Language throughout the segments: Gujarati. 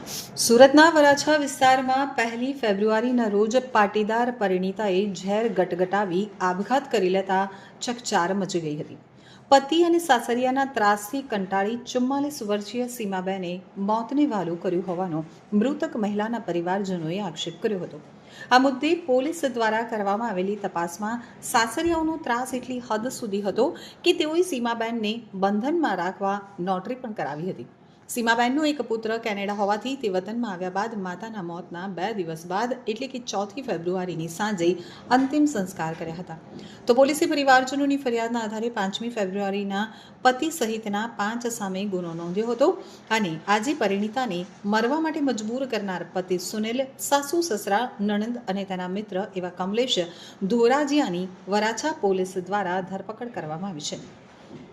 સુરતના વરાછા વિસ્તારમાં 1 ફેબ્રુઆરીના રોજ પાટીદાર પરિણીતાએ ઝેર ગટગટાવી આપઘાત કરી લેતા ચકચાર મચી ગઈ હતી. પતિ અને સાસરિયાના ત્રાસથી કંટાળી 44 વર્ષીય સીમાબેને મોતને વહાલું કર્યું હોવાનો મૃતક મહિલાના પરિવારજનોએ આક્ષેપ કર્યો હતો. આ મુદ્દે પોલીસ દ્વારા કરવામાં આવેલી તપાસમાં સાસરિયાઓનો ત્રાસ એટલી હદ સુધી હતો કે તેઓએ સીમાબેનને બંધનમાં રાખવા નોટરી પણ કરાવી હતી. સીમાબેનનો એક પુત્ર કેનેડા હોવાથી તે વતનમાં આવ્યા બાદ માતાના મોતના 2 દિવસ બાદ એટલે કે 4 ફેબ્રુઆરીની સાંજે અંતિમ સંસ્કાર કર્યા હતા. તો પોલીસે પરિવારજનોની ફરિયાદના આધારે 5મી ફેબ્રુઆરીના પતિ સહિતના 5 સામે ગુનો નોંધ્યો હતો અને આજે પરિણીતાને મરવા માટે મજબૂર કરનાર પતિ સુનિલ, સાસુ સસરા, નણંદ અને તેના મિત્ર એવા કમલેશ ધોરાજીયાની વરાછા પોલીસ દ્વારા ધરપકડ કરવામાં આવી છે.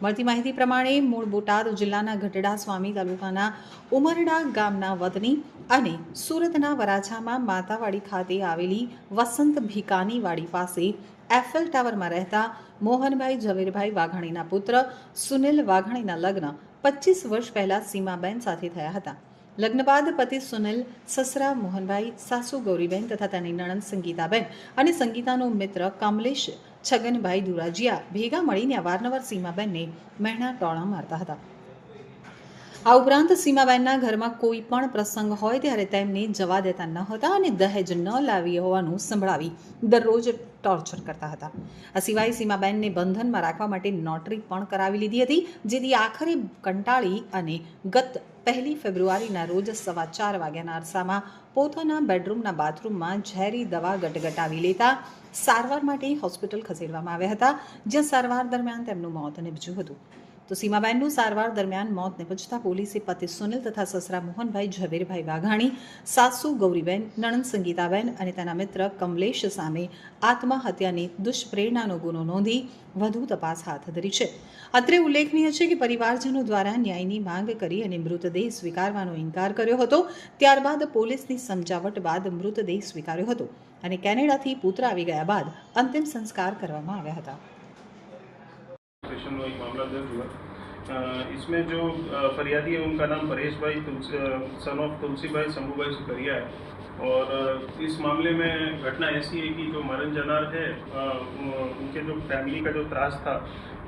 મળતી માહિતી પ્રમાણે મૂળ બોટાદ જિલ્લાના ગઢડા સ્વામી તાલુકાના ઉમરડા ગામના વતની અને સુરતના વરાછામાં માતાવાડી ખાતે આવેલી વસંત ભીકાનીવાડી પાસે એફએલ ટાવરમાં રહેતા મોહનભાઈ ઝવેરભાઈ વાઘાણીના પુત્ર સુનિલ વાઘાણીના લગ્ન 25 વર્ષ પહેલા સીમાબેન સાથે થયા હતા. લગ્ન બાદ પતિ સુનિલ, સસરા મોહનભાઈ, સાસુ ગૌરીબેન તથા તેની નણંદ સંગીતાબેન અને સંગીતાનો મિત્ર કમલેશ છગનભાઈ ધુરાજીયા ભેગા મળીને અવારનવાર સીમાબેનને મહેણા ટોણા મારતા હતા. આ ઉપરાંત સીમાબેનના ઘરમાં કોઈ પણ પ્રસંગ હોય ત્યારે તેમને જવા દેતા ન હતા અને દહેજ ન લાવી હોવાનું સંભળાવી દરરોજ ટોર્ચર કરતા હતા. આ સિવાય સીમાબેનને બંધનમાં રાખવા માટે નોટરી પણ કરાવી લીધી હતી, જેથી આખરે કંટાળી અને ગત 1 ફેબ્રુઆરીના રોજ 4:15 વાગ્યાના અરસામાં પોતાના બેડરૂમના બાથરૂમમાં ઝેરી દવા ગટગટાવી લેતા સારવાર માટે હોસ્પિટલ ખસેડવામાં આવ્યા હતા, જ્યાં સારવાર દરમિયાન તેમનું મોત નીપજ્યું હતું. તો સીમાબેનનું સારવાર દરમિયાન મોત નીપજતા પોલીસે પતિ સુનિલ તથા સસરા મોહનભાઈ ઝવેરભાઈ વાઘાણી, સાસુ ગૌરીબેન, નણંદ સંગીતાબેન અને તેના મિત્ર કમલેશ સામે આત્મહત્યાની દુષ્પ્રેરણાનો ગુનો નોંધી વધુ તપાસ હાથ ધરી છે. અત્રે ઉલ્લેખનીય છે કે પરિવારજનો દ્વારા ન્યાયની માંગ કરી અને મૃતદેહ સ્વીકારવાનો ઇનકાર કર્યો હતો. ત્યારબાદ પોલીસની સમજાવટ બાદ મૃતદેહ સ્વીકાર્યો હતો અને કેનેડાથી પુત્ર આવી ગયા બાદ અંતિમ સંસ્કાર કરવામાં આવ્યા હતા. स्टेशन में एक मामला दर्ज हुआ। इसमें जो फरियादी है उनका नाम परेश भाई सन ऑफ तुलसी भाई शंभू भाई सुकरिया है और इस मामले में घटना ऐसी है कि जो मरण जनार है उनके जो फैमिली का जो त्रास था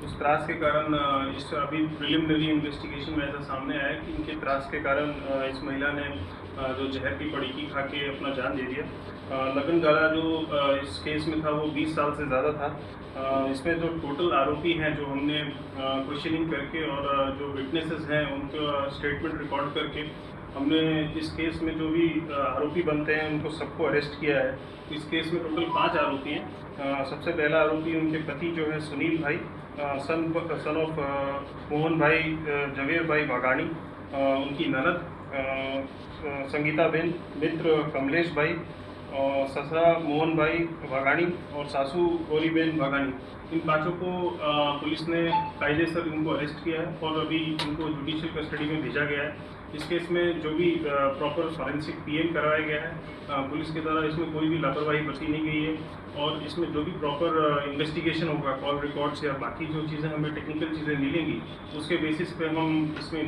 उस त्रास के कारण इस अभी प्रिलिमिनरी इन्वेस्टिगेशन में ऐसा सामने आया कि इनके त्रास के कारण इस महिला ने जो जहर की पड़ीकी खा के अपना जान दे दिया। लगन गाला जो इस केस में था वो 20 साल से ज़्यादा था। इसमें जो टोटल आरोपी हैं जो हमने क्वेश्चनिंग करके और जो विटनेसेस हैं उनका स्टेटमेंट रिकॉर्ड करके हमने इस केस में जो भी आरोपी बनते हैं उनको सबको अरेस्ट किया है। इस केस में टोटल 5 आरोपी हैं। सबसे पहला आरोपी उनके पति जो है सुनील भाई सन ऑफ मोहन भाई जवेर भाई वाघाणी, उनकी ननद संगीताबेन, मित्र कमलेश भाई, ससरा मोहन भाई वाघाणी और सासू गौरीबेन वाघाणी, इन पांचों को पुलिस ने कायदेसर इनको अरेस्ट किया है और अभी इनको जुडिशियल कस्टडी में भेजा गया है। इस केस में जो भी प्रॉपर फॉरेंसिक पीएम करवाया गया है, पुलिस के द्वारा इसमें कोई भी लापरवाही बरती नहीं गई है और इसमें जो भी प्रॉपर इन्वेस्टिगेशन होगा, कॉल रिकॉर्ड्स या बाकी जो चीज़ें हमें टेक्निकल चीज़ें मिलेंगी उसके बेसिस पे हम इसमें